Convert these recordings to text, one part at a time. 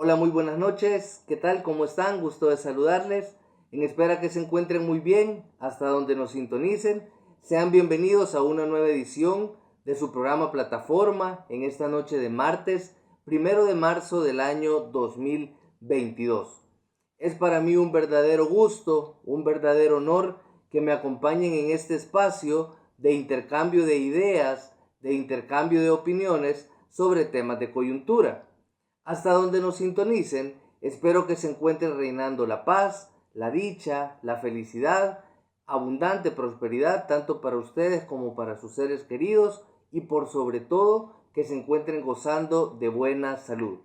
Hola, muy buenas noches. ¿Qué tal? ¿Cómo están? Gusto de saludarles. En espera que se encuentren muy bien hasta donde nos sintonicen. Sean bienvenidos a una nueva edición de su programa Plataforma en esta noche de martes, 1 de marzo del año 2022. Es para mí un verdadero gusto, un verdadero honor que me acompañen en este espacio de intercambio de ideas, de intercambio de opiniones sobre temas de coyuntura. Hasta donde nos sintonicen, espero que se encuentre reinando la paz, la dicha, la felicidad, abundante prosperidad, tanto para ustedes como para sus seres queridos, y por sobre todo que se encuentren gozando de buena salud.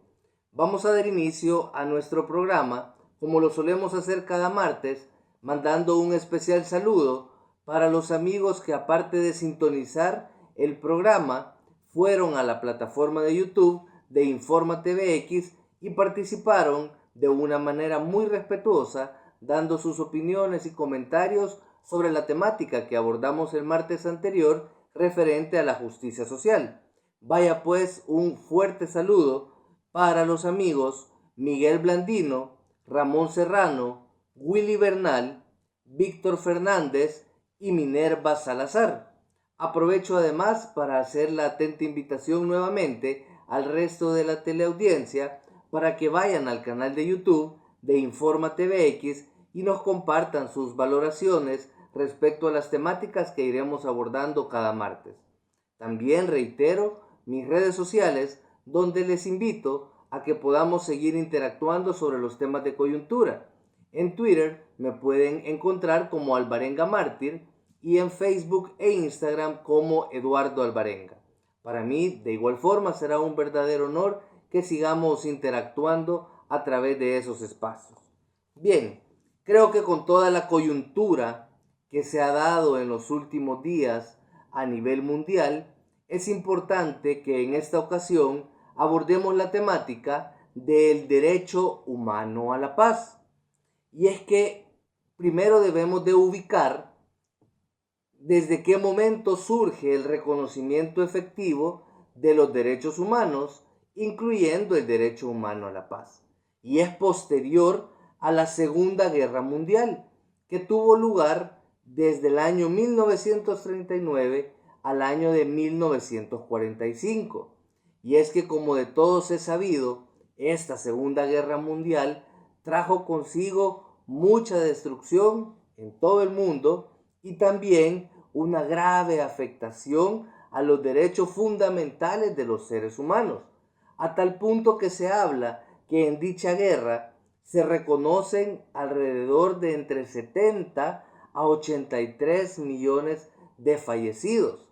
Vamos a dar inicio a nuestro programa, como lo solemos hacer cada martes, mandando un especial saludo para los amigos que, aparte de sintonizar el programa, fueron a la plataforma de YouTube de Informa TVX y participaron de una manera muy respetuosa, dando sus opiniones y comentarios sobre la temática que abordamos el martes anterior referente a la justicia social. Vaya pues un fuerte saludo para los amigos Miguel Blandino, Ramón Serrano, Willy Bernal, Víctor Fernández y Minerva Salazar. Aprovecho además para hacer la atenta invitación nuevamente al resto de la teleaudiencia para que vayan al canal de YouTube de Informa TVX y nos compartan sus valoraciones respecto a las temáticas que iremos abordando cada martes. También reitero mis redes sociales donde les invito a que podamos seguir interactuando sobre los temas de coyuntura. En Twitter me pueden encontrar como Alvarenga Mártir y en Facebook e Instagram como Eduardo Alvarenga. Para mí, de igual forma, será un verdadero honor que sigamos interactuando a través de esos espacios. Bien, creo que con toda la coyuntura que se ha dado en los últimos días a nivel mundial, es importante que en esta ocasión abordemos la temática del derecho humano a la paz. Y es que primero debemos de ubicar desde qué momento surge el reconocimiento efectivo de los derechos humanos, incluyendo el derecho humano a la paz. Y es posterior a la Segunda Guerra Mundial, que tuvo lugar desde el año 1939 al año de 1945. Y es que, como de todos es sabido, esta Segunda Guerra Mundial trajo consigo mucha destrucción en todo el mundo y también una grave afectación a los derechos fundamentales de los seres humanos, a tal punto que se habla que en dicha guerra se reconocen alrededor de entre 70 a 83 millones de fallecidos,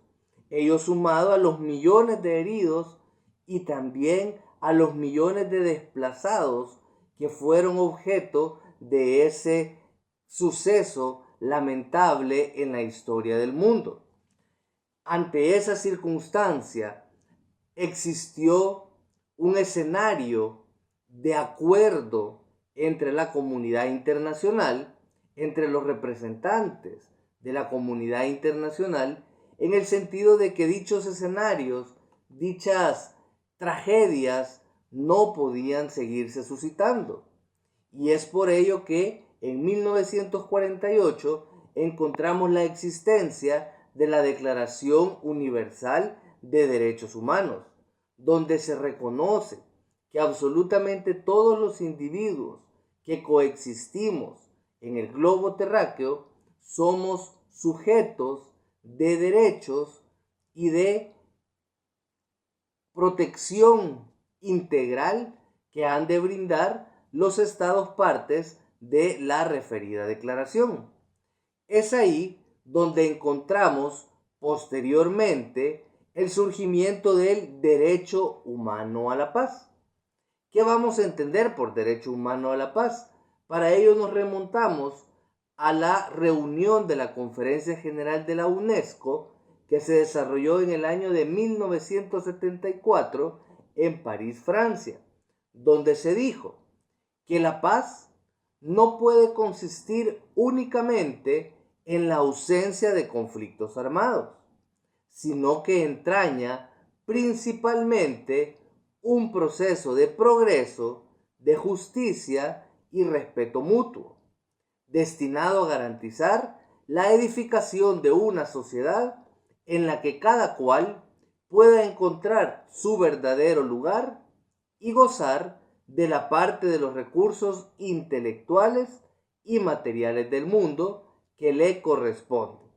ellos sumado a los millones de heridos y también a los millones de desplazados que fueron objeto de ese suceso lamentable en la historia del mundo. Ante esa circunstancia existió un escenario de acuerdo entre la comunidad internacional, entre los representantes de la comunidad internacional, en el sentido de que dichos escenarios, dichas tragedias, no podían seguirse suscitando. Y es por ello que en 1948 encontramos la existencia de la Declaración Universal de Derechos Humanos, donde se reconoce que absolutamente todos los individuos que coexistimos en el globo terráqueo somos sujetos de derechos y de protección integral que han de brindar los estados partes de la referida declaración. Es ahí donde encontramos posteriormente el surgimiento del derecho humano a la paz. ¿Qué vamos a entender por derecho humano a la paz? Para ello nos remontamos a la reunión de la Conferencia General de la UNESCO que se desarrolló en el año de 1974 en París, Francia, donde se dijo que la paz no puede consistir únicamente en la ausencia de conflictos armados, sino que entraña principalmente un proceso de progreso de justicia y respeto mutuo, destinado a garantizar la edificación de una sociedad en la que cada cual pueda encontrar su verdadero lugar y gozar de la parte de los recursos intelectuales y materiales del mundo que le corresponde.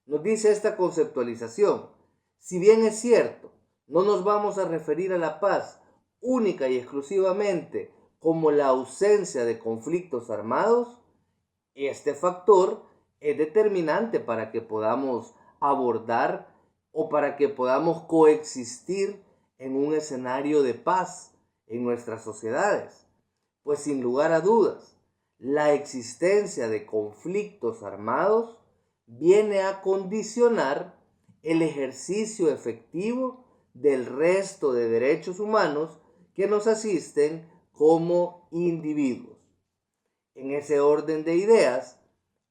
Nos dice esta conceptualización: si bien es cierto, no nos vamos a referir a la paz única y exclusivamente como la ausencia de conflictos armados, este factor es determinante para que podamos abordar o para que podamos coexistir en un escenario de paz en nuestras sociedades. Pues sin lugar a dudas, la existencia de conflictos armados viene a condicionar el ejercicio efectivo del resto de derechos humanos que nos asisten como individuos. En ese orden de ideas,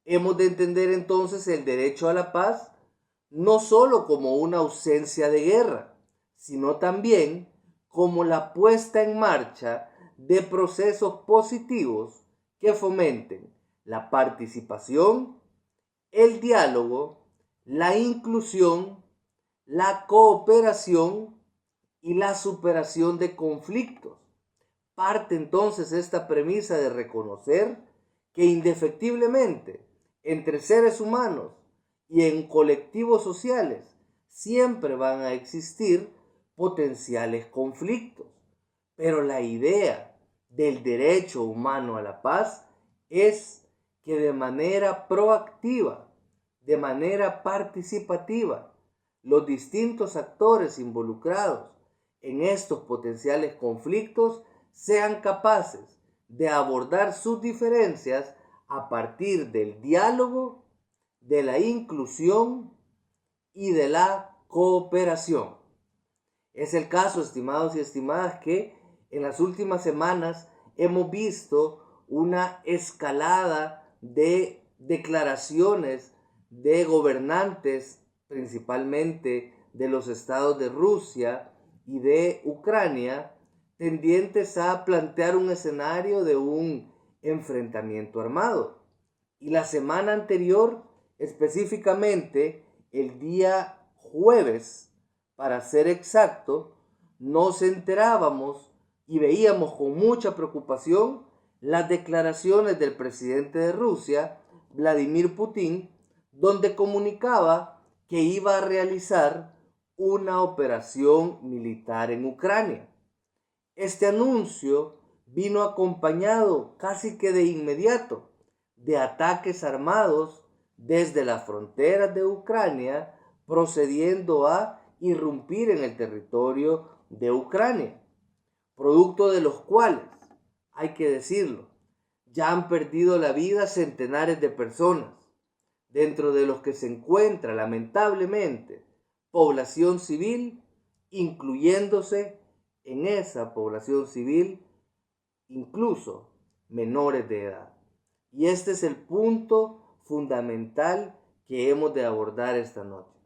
hemos de entender entonces el derecho a la paz no solo como una ausencia de guerra, sino también como la puesta en marcha de procesos positivos que fomenten la participación, el diálogo, la inclusión, la cooperación y la superación de conflictos. Parte entonces esta premisa de reconocer que indefectiblemente entre seres humanos y en colectivos sociales siempre van a existir potenciales conflictos, pero la idea del derecho humano a la paz es que de manera proactiva, de manera participativa, los distintos actores involucrados en estos potenciales conflictos sean capaces de abordar sus diferencias a partir del diálogo, de la inclusión y de la cooperación. Es el caso, estimados y estimadas, que en las últimas semanas hemos visto una escalada de declaraciones de gobernantes, principalmente de los estados de Rusia y de Ucrania, tendientes a plantear un escenario de un enfrentamiento armado. Y la semana anterior, específicamente el día jueves, para ser exacto, nos enterábamos y veíamos con mucha preocupación las declaraciones del presidente de Rusia, Vladimir Putin, donde comunicaba que iba a realizar una operación militar en Ucrania. Este anuncio vino acompañado casi que de inmediato de ataques armados desde las fronteras de Ucrania, procediendo a irrumpir en el territorio de Ucrania, producto de los cuales, hay que decirlo, ya han perdido la vida centenares de personas, dentro de los que se encuentra lamentablemente población civil, incluyéndose en esa población civil incluso menores de edad. Y este es el punto fundamental que hemos de abordar esta noche.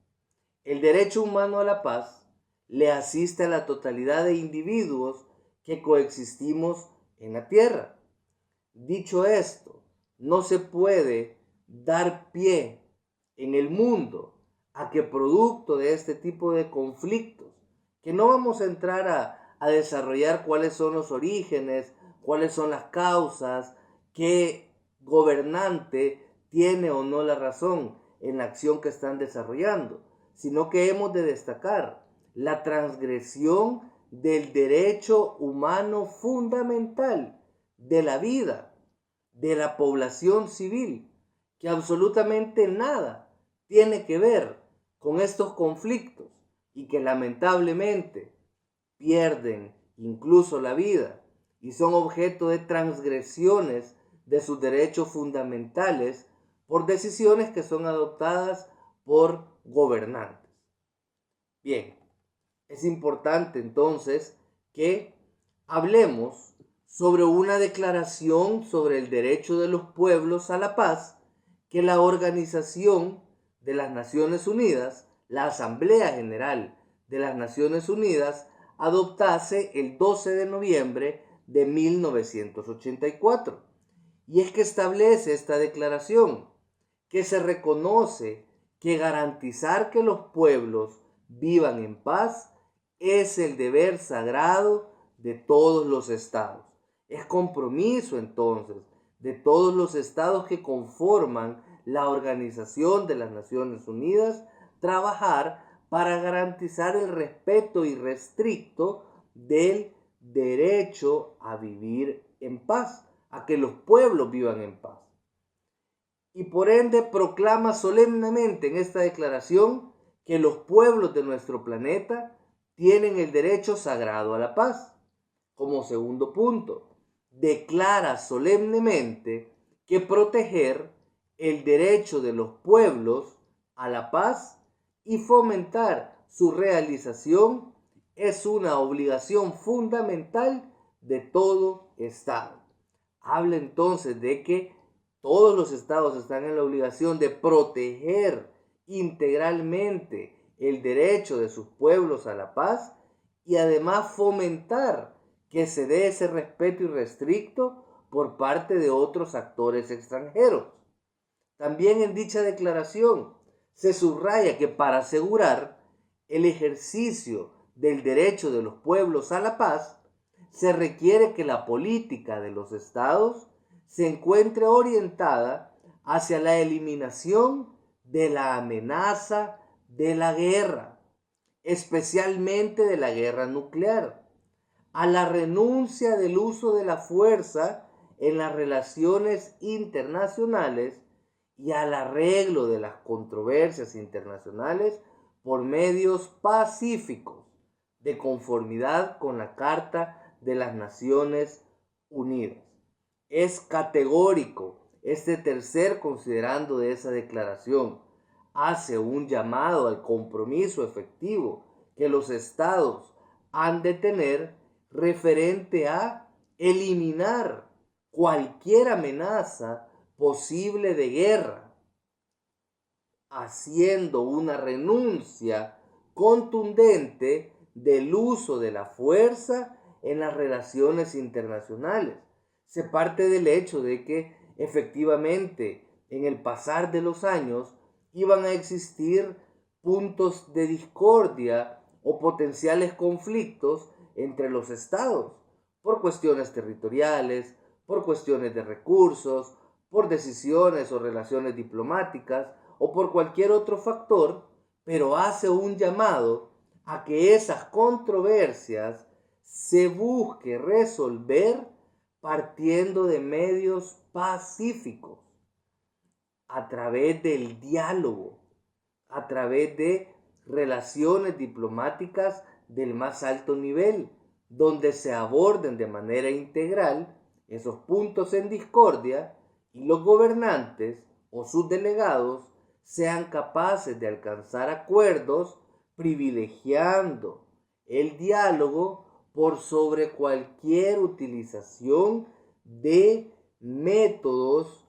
El derecho humano a la paz le asiste a la totalidad de individuos que coexistimos en la tierra. Dicho esto, no se puede dar pie en el mundo a que producto de este tipo de conflictos, que no vamos a entrar a desarrollar cuáles son los orígenes, cuáles son las causas, qué gobernante tiene o no la razón en la acción que están desarrollando, sino que hemos de destacar la transgresión del derecho humano fundamental de la vida, de la población civil, que absolutamente nada tiene que ver con estos conflictos y que lamentablemente pierden incluso la vida y son objeto de transgresiones de sus derechos fundamentales por decisiones que son adoptadas por gobernantes. Bien, es importante entonces que hablemos sobre una declaración sobre el derecho de los pueblos a la paz que la Organización de las Naciones Unidas, la Asamblea General de las Naciones Unidas, adoptase el 12 de noviembre de 1984. Y es que establece esta declaración que se reconoce que garantizar que los pueblos vivan en paz es el deber sagrado de todos los estados. Es compromiso entonces de todos los estados que conforman la Organización de las Naciones Unidas trabajar para garantizar el respeto irrestricto del derecho a vivir en paz, a que los pueblos vivan en paz. Y por ende proclama solemnemente en esta declaración que los pueblos de nuestro planeta tienen el derecho sagrado a la paz. Como segundo punto, declara solemnemente que proteger el derecho de los pueblos a la paz y fomentar su realización es una obligación fundamental de todo Estado. Habla entonces de que todos los estados están en la obligación de proteger integralmente el derecho de sus pueblos a la paz y además fomentar que se dé ese respeto irrestricto por parte de otros actores extranjeros. También en dicha declaración se subraya que para asegurar el ejercicio del derecho de los pueblos a la paz, se requiere que la política de los estados se encuentre orientada hacia la eliminación de la amenaza de la guerra, especialmente de la guerra nuclear, a la renuncia del uso de la fuerza en las relaciones internacionales y al arreglo de las controversias internacionales por medios pacíficos, de conformidad con la Carta de las Naciones Unidas. Es categórico este tercer considerando de esa declaración. Hace un llamado al compromiso efectivo que los estados han de tener referente a eliminar cualquier amenaza posible de guerra, haciendo una renuncia contundente del uso de la fuerza en las relaciones internacionales. Se parte del hecho de que efectivamente en el pasar de los años iban a existir puntos de discordia o potenciales conflictos entre los estados por cuestiones territoriales, por cuestiones de recursos, por decisiones o relaciones diplomáticas o por cualquier otro factor, pero hace un llamado a que esas controversias se busque resolver partiendo de medios pacíficos, a través del diálogo, a través de relaciones diplomáticas del más alto nivel, donde se aborden de manera integral esos puntos en discordia y los gobernantes o sus delegados sean capaces de alcanzar acuerdos privilegiando el diálogo por sobre cualquier utilización de métodos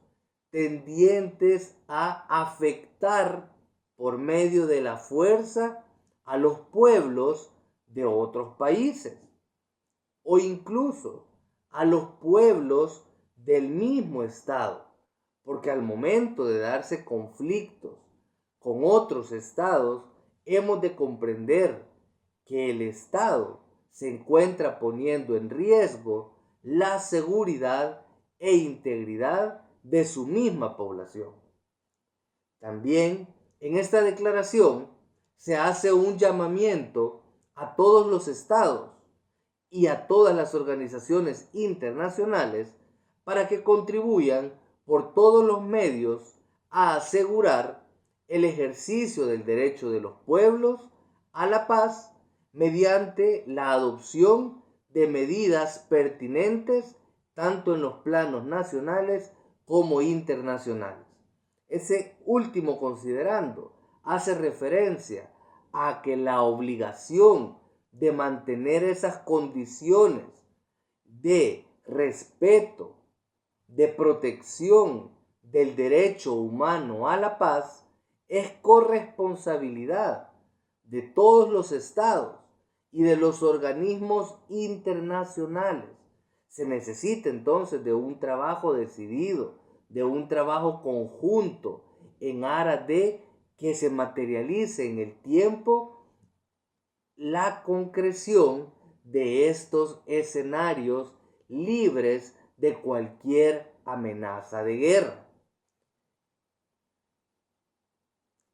tendientes a afectar por medio de la fuerza a los pueblos de otros países o incluso a los pueblos del mismo estado, porque al momento de darse conflictos con otros estados hemos de comprender que el estado se encuentra poniendo en riesgo la seguridad e integridad de su misma población. También en esta declaración se hace un llamamiento a todos los estados y a todas las organizaciones internacionales para que contribuyan por todos los medios a asegurar el ejercicio del derecho de los pueblos a la paz mediante la adopción de medidas pertinentes tanto en los planos nacionales como internacionales. Ese último considerando hace referencia a que la obligación de mantener esas condiciones de respeto, de protección del derecho humano a la paz es corresponsabilidad de todos los estados y de los organismos internacionales, Se necesita entonces de un trabajo decidido, de un trabajo conjunto en aras de que se materialice en el tiempo la concreción de estos escenarios libres de cualquier amenaza de guerra.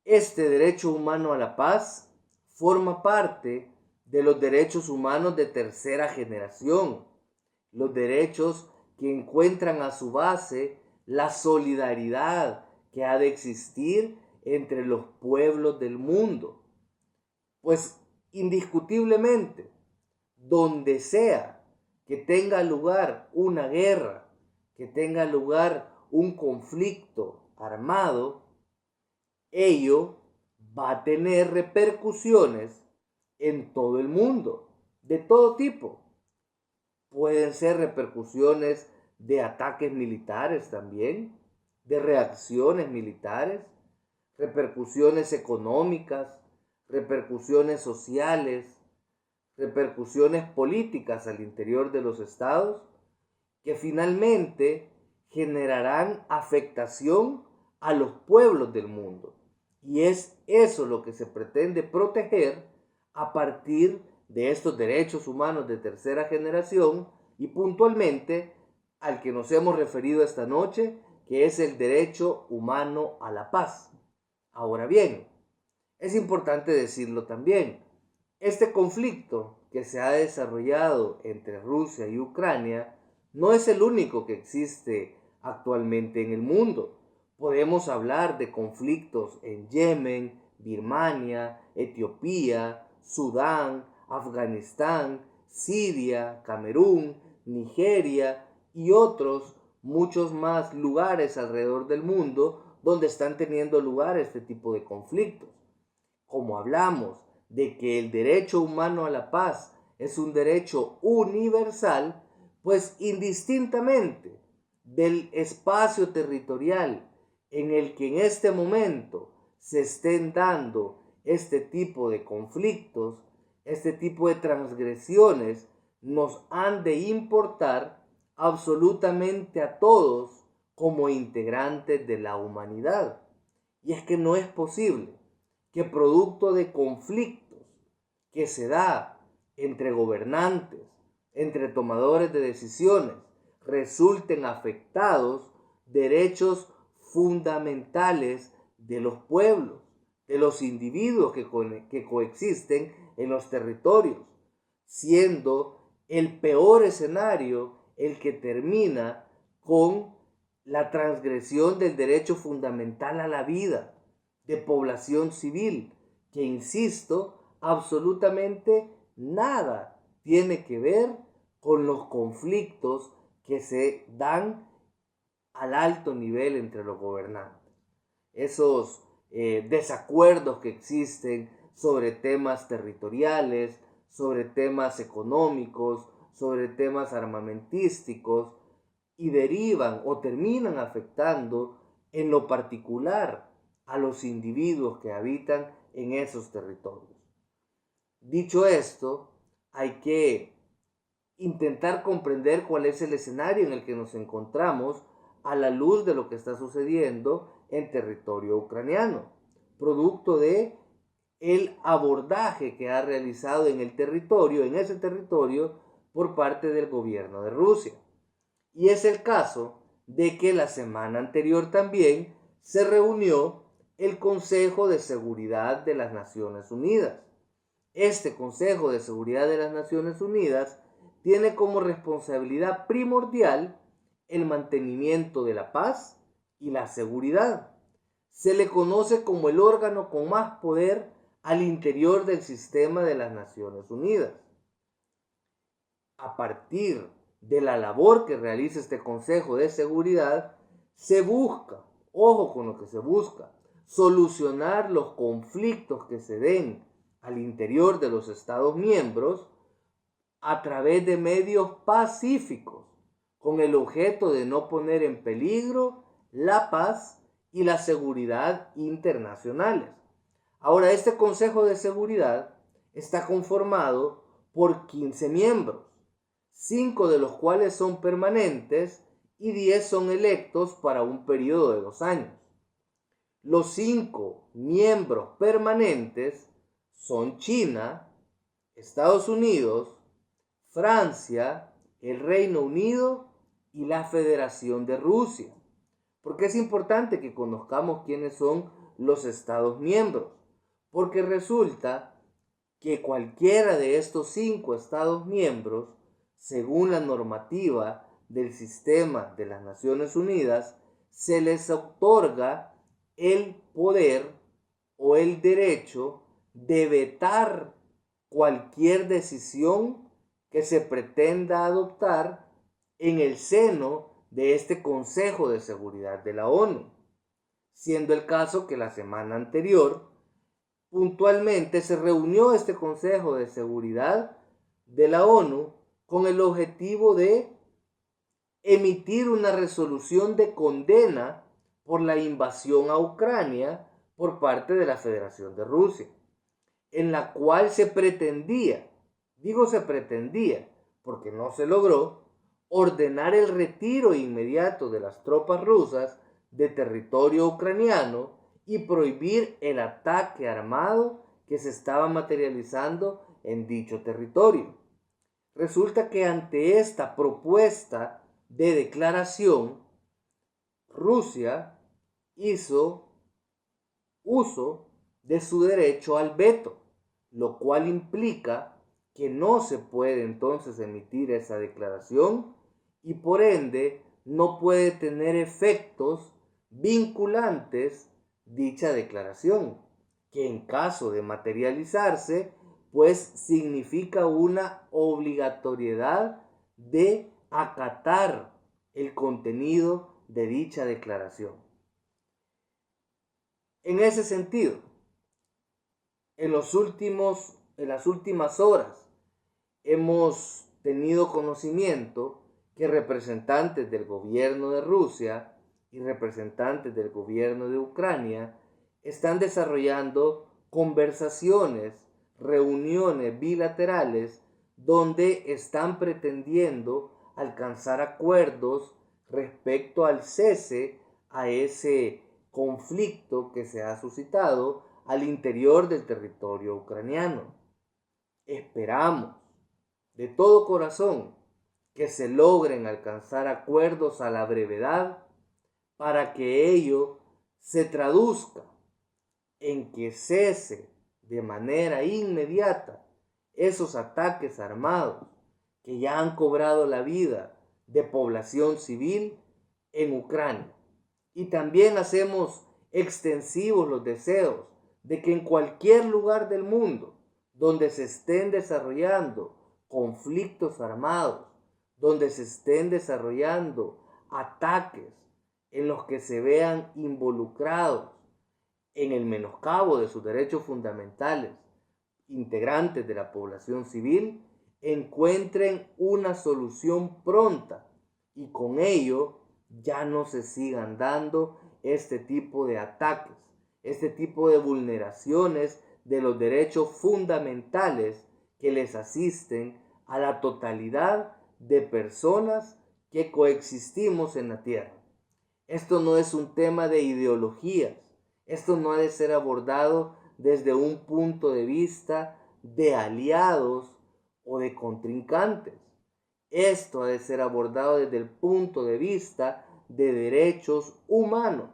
Este derecho humano a la paz forma parte de los derechos humanos de tercera generación, los derechos que encuentran a su base la solidaridad que ha de existir entre los pueblos del mundo. Pues indiscutiblemente, donde sea que tenga lugar una guerra, que tenga lugar un conflicto armado, ello va a tener repercusiones en todo el mundo, de todo tipo. Pueden ser repercusiones de ataques militares también, de reacciones militares, repercusiones económicas, repercusiones sociales, repercusiones políticas al interior de los estados, que finalmente generarán afectación a los pueblos del mundo. Y es eso lo que se pretende proteger a partir de estos derechos humanos de tercera generación y puntualmente al que nos hemos referido esta noche, que es el derecho humano a la paz. Ahora bien, es importante decirlo también, este conflicto que se ha desarrollado entre Rusia y Ucrania no es el único que existe actualmente en el mundo. Podemos hablar de conflictos en Yemen, Birmania, Etiopía, Sudán, Afganistán, Siria, Camerún, Nigeria y otros muchos más lugares alrededor del mundo donde están teniendo lugar este tipo de conflictos. Como hablamos de que el derecho humano a la paz es un derecho universal, pues indistintamente del espacio territorial en el que en este momento se estén dando este tipo de conflictos, este tipo de transgresiones, nos han de importar absolutamente a todos como integrantes de la humanidad. Y es que no es posible que producto de conflictos que se da entre gobernantes, entre tomadores de decisiones, resulten afectados derechos fundamentales de los pueblos, de los individuos que coexisten en los territorios, siendo el peor escenario el que termina con la transgresión del derecho fundamental a la vida de población civil, que insisto, absolutamente nada tiene que ver con los conflictos que se dan al alto nivel entre los gobernantes. Esos desacuerdos que existen sobre temas territoriales, sobre temas económicos, sobre temas armamentísticos, y derivan o terminan afectando en lo particular a los individuos que habitan en esos territorios. Dicho esto, hay que intentar comprender cuál es el escenario en el que nos encontramos a la luz de lo que está sucediendo en territorio ucraniano, producto de el abordaje que ha realizado en ese territorio, por parte del gobierno de Rusia. Y es el caso de que la semana anterior también se reunió el Consejo de Seguridad de las Naciones Unidas. Este Consejo de Seguridad de las Naciones Unidas tiene como responsabilidad primordial el mantenimiento de la paz y la seguridad. Se le conoce como el órgano con más poder al interior del sistema de las Naciones Unidas. A partir de la labor que realiza este Consejo de Seguridad, se busca, ojo con lo que se busca, solucionar los conflictos que se den al interior de los Estados miembros a través de medios pacíficos, con el objeto de no poner en peligro la paz y la seguridad internacionales. Ahora, este Consejo de Seguridad está conformado por 15 miembros. 5 de los cuales son permanentes y 10 son electos para un periodo de 2 años. Los 5 miembros permanentes son China, Estados Unidos, Francia, el Reino Unido y la Federación de Rusia. Porque es importante que conozcamos quiénes son los Estados miembros, porque resulta que cualquiera de estos 5 Estados miembros, según la normativa del sistema de las Naciones Unidas, se les otorga el poder o el derecho de vetar cualquier decisión que se pretenda adoptar en el seno de este Consejo de Seguridad de la ONU, siendo el caso que la semana anterior puntualmente se reunió este Consejo de Seguridad de la ONU con el objetivo de emitir una resolución de condena por la invasión a Ucrania por parte de la Federación de Rusia, en la cual se pretendía, digo se pretendía, porque no se logró, ordenar el retiro inmediato de las tropas rusas de territorio ucraniano y prohibir el ataque armado que se estaba materializando en dicho territorio. Resulta que ante esta propuesta de declaración, Rusia hizo uso de su derecho al veto, lo cual implica que no se puede entonces emitir esa declaración y por ende no puede tener efectos vinculantes dicha declaración, que en caso de materializarse, pues significa una obligatoriedad de acatar el contenido de dicha declaración. En ese sentido, en las últimas horas hemos tenido conocimiento que representantes del gobierno de Rusia y representantes del gobierno de Ucrania están desarrollando conversaciones, reuniones bilaterales donde están pretendiendo alcanzar acuerdos respecto al cese a ese conflicto que se ha suscitado al interior del territorio ucraniano. Esperamos de todo corazón que se logren alcanzar acuerdos a la brevedad para que ello se traduzca en que cese de manera inmediata esos ataques armados que ya han cobrado la vida de población civil en Ucrania. Y también hacemos extensivos los deseos de que en cualquier lugar del mundo donde se estén desarrollando conflictos armados, donde se estén desarrollando ataques en los que se vean involucrados en el menoscabo de sus derechos fundamentales integrantes de la población civil, encuentren una solución pronta y con ello ya no se sigan dando este tipo de ataques, este tipo de vulneraciones de los derechos fundamentales que les asisten a la totalidad de personas que coexistimos en la tierra. Esto no es un tema de ideologías, esto no ha de ser abordado desde un punto de vista de aliados o de contrincantes. Esto ha de ser abordado desde el punto de vista de derechos humanos,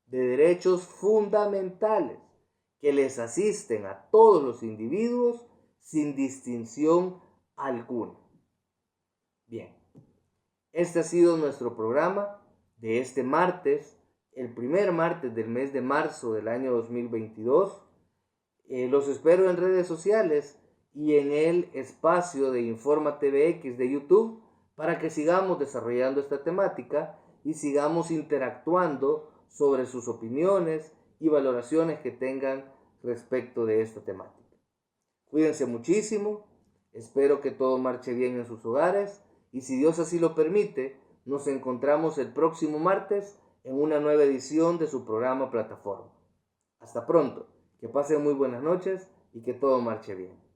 de derechos fundamentales que les asisten a todos los individuos sin distinción alguna. Bien, este ha sido nuestro programa de este martes, el primer martes del mes de marzo del año 2022. Los espero en redes sociales y en el espacio de Informa TVX de YouTube para que sigamos desarrollando esta temática y sigamos interactuando sobre sus opiniones y valoraciones que tengan respecto de esta temática. Cuídense muchísimo, espero que todo marche bien en sus hogares y si Dios así lo permite, nos encontramos el próximo martes en una nueva edición de su programa Plataforma. Hasta pronto, que pasen muy buenas noches y que todo marche bien.